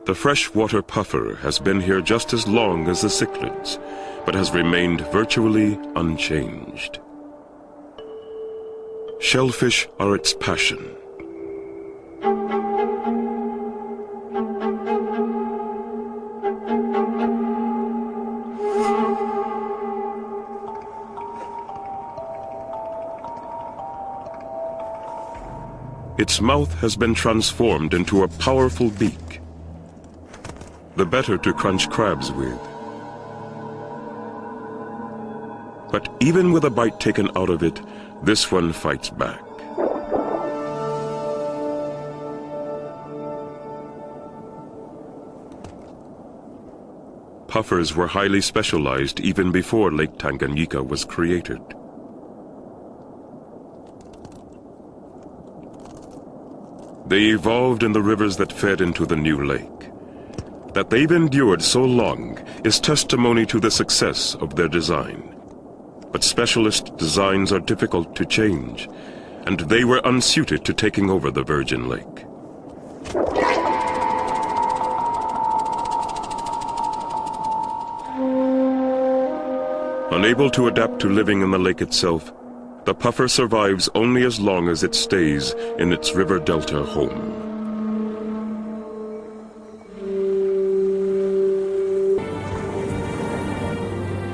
The freshwater puffer has been here just as long as the cichlids, but has remained virtually unchanged. Shellfish are its passion. Its mouth has been transformed into a powerful beak, the better to crunch crabs with. But even with a bite taken out of it, this one fights back. Puffers were highly specialized even before Lake Tanganyika was created. They evolved in the rivers that fed into the new lake. That they've endured so long is testimony to the success of their design. But specialist designs are difficult to change, and they were unsuited to taking over the virgin lake. Unable to adapt to living in the lake itself, the puffer survives only as long as it stays in its river delta home.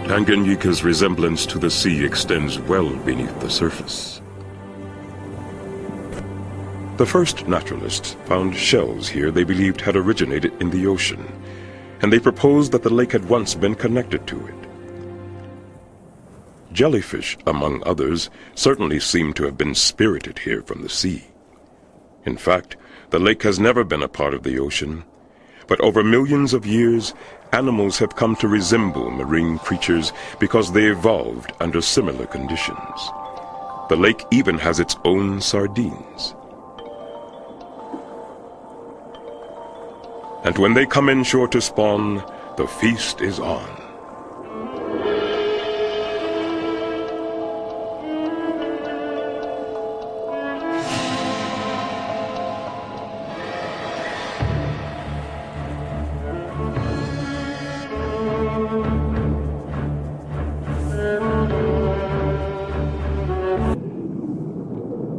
Tanganyika's resemblance to the sea extends well beneath the surface. The first naturalists found shells here they believed had originated in the ocean, and they proposed that the lake had once been connected to it. Jellyfish, among others, certainly seem to have been spirited here from the sea. In fact, the lake has never been a part of the ocean, but over millions of years, animals have come to resemble marine creatures because they evolved under similar conditions. The lake even has its own sardines. And when they come inshore to spawn, the feast is on.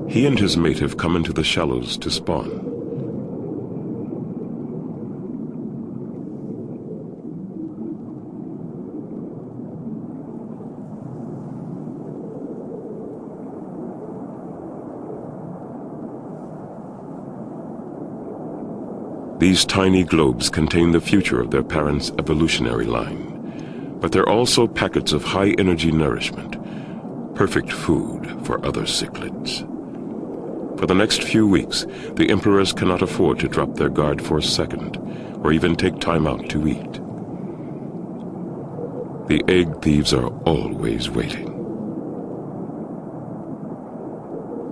He and his mate have come into the shallows to spawn. These tiny globes contain the future of their parents' evolutionary line, but they're also packets of high-energy nourishment, perfect food for other cichlids. For the next few weeks, the emperors cannot afford to drop their guard for a second, or even take time out to eat. The egg thieves are always waiting.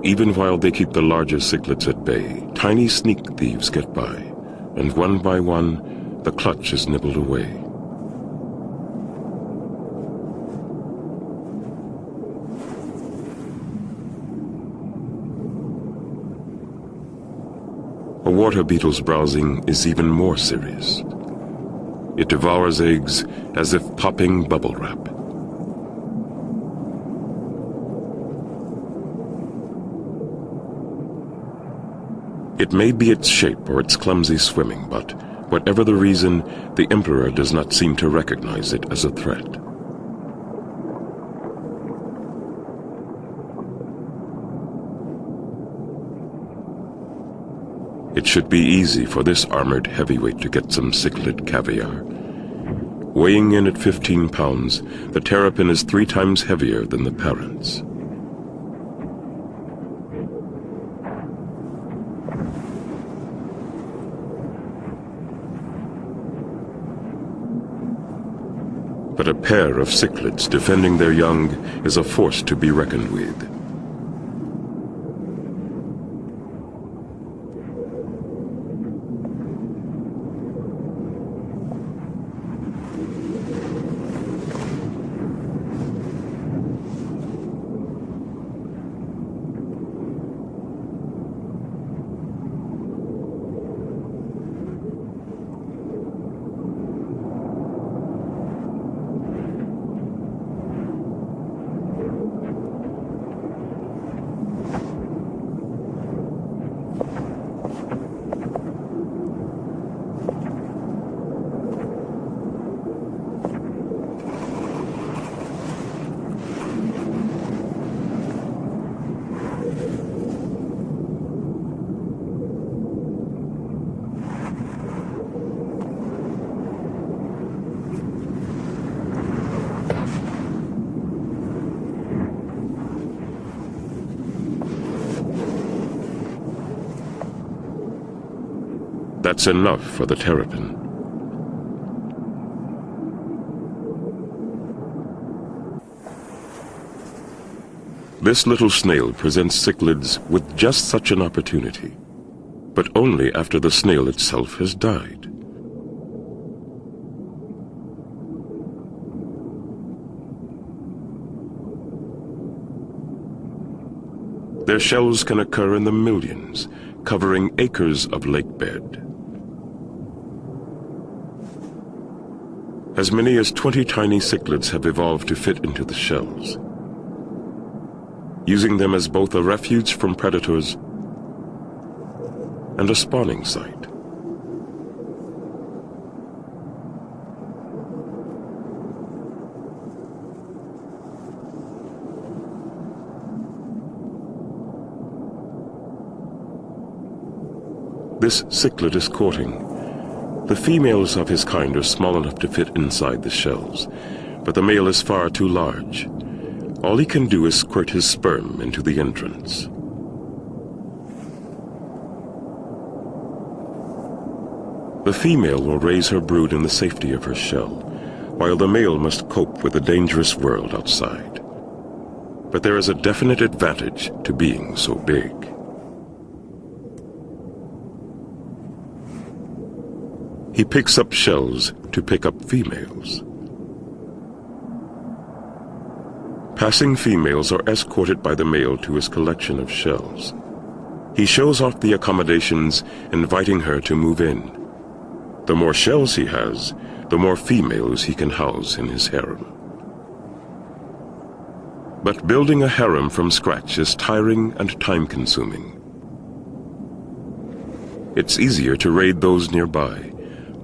Even while they keep the larger cichlids at bay, tiny sneak thieves get by, and one by one, the clutch is nibbled away. A water beetle's browsing is even more serious. It devours eggs as if popping bubble wrap. It may be its shape or its clumsy swimming, but whatever the reason, the emperor does not seem to recognize it as a threat. It should be easy for this armored heavyweight to get some cichlid caviar. Weighing in at 15 pounds, the terrapin is 3 times heavier than the parents. But a pair of cichlids defending their young is a force to be reckoned with. That's enough for the terrapin. This little snail presents cichlids with just such an opportunity, but only after the snail itself has died. Their shells can occur in the millions, covering acres of lake bed. As many as 20 tiny cichlids have evolved to fit into the shells, using them as both a refuge from predators and a spawning site. This cichlid is courting. The females of his kind are small enough to fit inside the shells, but the male is far too large. All he can do is squirt his sperm into the entrance. The female will raise her brood in the safety of her shell, while the male must cope with the dangerous world outside. But there is a definite advantage to being so big. He picks up shells to pick up females. Passing females are escorted by the male to his collection of shells. He shows off the accommodations, inviting her to move in. The more shells he has, the more females he can house in his harem. But building a harem from scratch is tiring and time-consuming. It's easier to raid those nearby,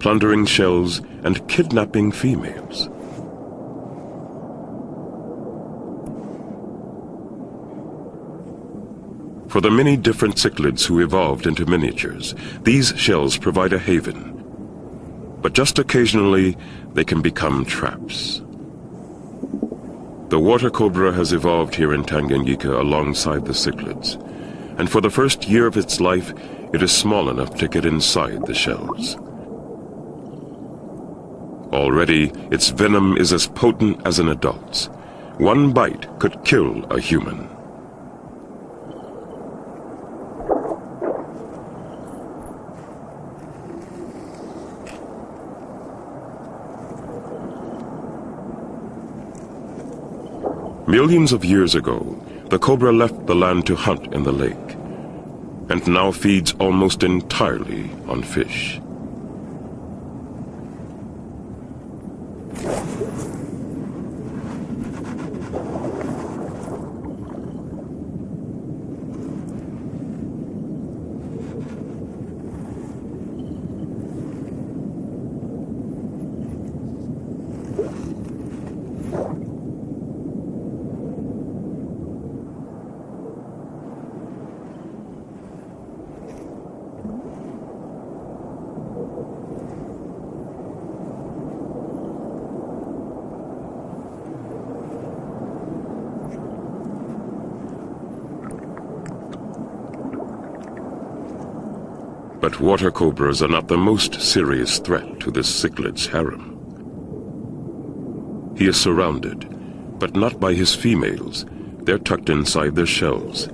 plundering shells and kidnapping females. For the many different cichlids who evolved into miniatures, these shells provide a haven. But just occasionally, they can become traps. The water cobra has evolved here in Tanganyika alongside the cichlids, and for the first year of its life, it is small enough to get inside the shells. Already, its venom is as potent as an adult's. One bite could kill a human. Millions of years ago, the cobra left the land to hunt in the lake, and now feeds almost entirely on fish. But water cobras are not the most serious threat to this cichlid's harem. He is surrounded, but not by his females. They're tucked inside their shells.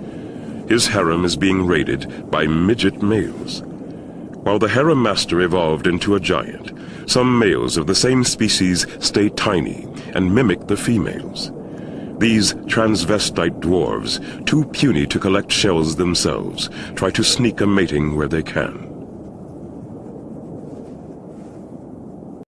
His harem is being raided by midget males. While the harem master evolved into a giant, some males of the same species stay tiny and mimic the females. These transvestite dwarves, too puny to collect shells themselves, try to sneak a mating where they can.